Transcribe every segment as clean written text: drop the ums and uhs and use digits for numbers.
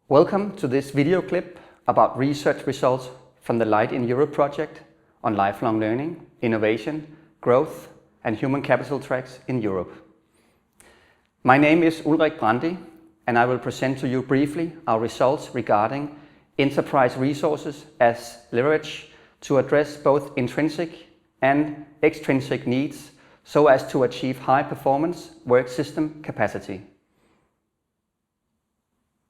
Welcome to this video clip about research results from the Light in Europe project on lifelong learning, innovation, growth and human capital tracks in Europe. My name is Ulrik Brandi and I will present to you briefly our results regarding enterprise resources as leverage to address both intrinsic and extrinsic needs so as to achieve high performance work system capacity.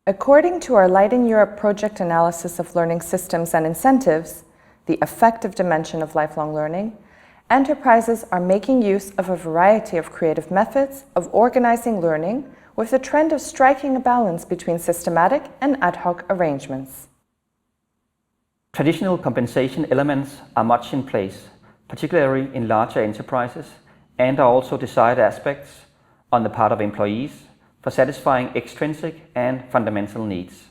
According to our Light in Europe project analysis of learning systems and incentives, the affective dimension of lifelong learning, enterprises are making use of a variety of creative methods of organizing learning with the trend of striking a balance between systematic and ad hoc arrangements. Traditional compensation elements are much in place, particularly in larger enterprises, and are also desired aspects on the part of employees for satisfying extrinsic and fundamental needs.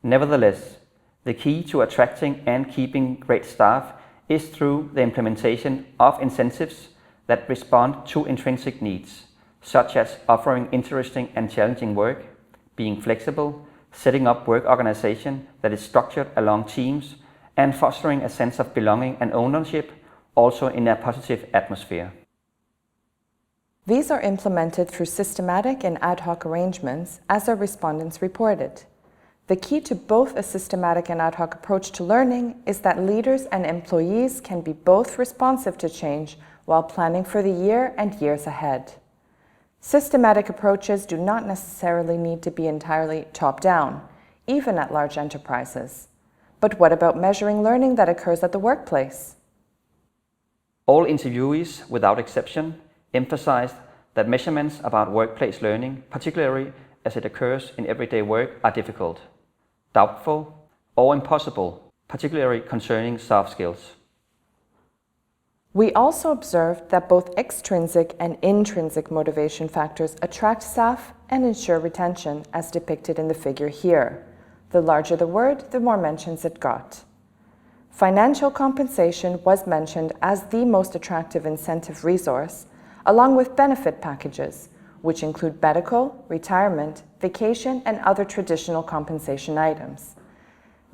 Nevertheless, the key to attracting and keeping great staff is through the implementation of incentives that respond to intrinsic needs, such as offering interesting and challenging work, being flexible, setting up work organization that is structured along teams, and fostering a sense of belonging and ownership, also in a positive atmosphere. These are implemented through systematic and ad hoc arrangements, as our respondents reported. The key to both a systematic and ad hoc approach to learning is that leaders and employees can be both responsive to change while planning for the year and years ahead. Systematic approaches do not necessarily need to be entirely top-down, even at large enterprises. But what about measuring learning that occurs at the workplace? All interviewees, without exception, emphasized that measurements about workplace learning, particularly as it occurs in everyday work, are difficult, doubtful, or impossible, particularly concerning soft skills. We also observed that both extrinsic and intrinsic motivation factors attract staff and ensure retention, as depicted in the figure here. The larger the word, the more mentions it got. Financial compensation was mentioned as the most attractive incentive resource, along with benefit packages, which include medical, retirement, vacation, and other traditional compensation items.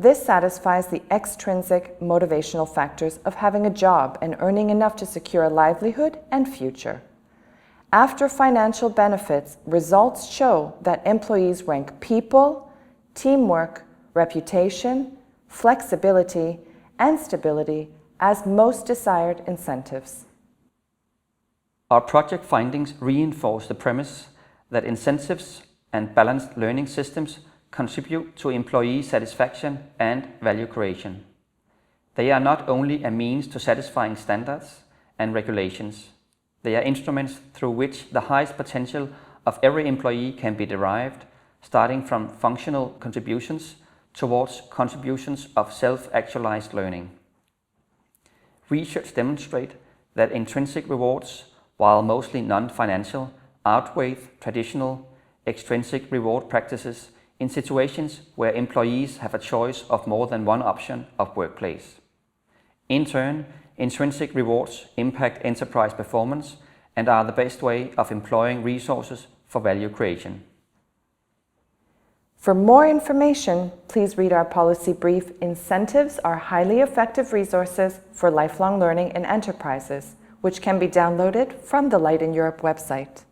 This satisfies the extrinsic motivational factors of having a job and earning enough to secure a livelihood and future. After financial benefits, results show that employees rank people, teamwork, reputation, flexibility, and stability as most desired incentives. Our project findings reinforce the premise that incentives and balanced learning systems contribute to employee satisfaction and value creation. They are not only a means to satisfying standards and regulations, they are instruments through which the highest potential of every employee can be derived, starting from functional contributions towards contributions of self-actualized learning. Research demonstrates that intrinsic rewards, while mostly non-financial, outweigh traditional extrinsic reward practices in situations where employees have a choice of more than one option of workplace. In turn, intrinsic rewards impact enterprise performance and are the best way of employing resources for value creation. For more information, please read our policy brief, Incentives are Highly Effective Resources for Lifelong Learning in Enterprises, which can be downloaded from the Light in Europe website.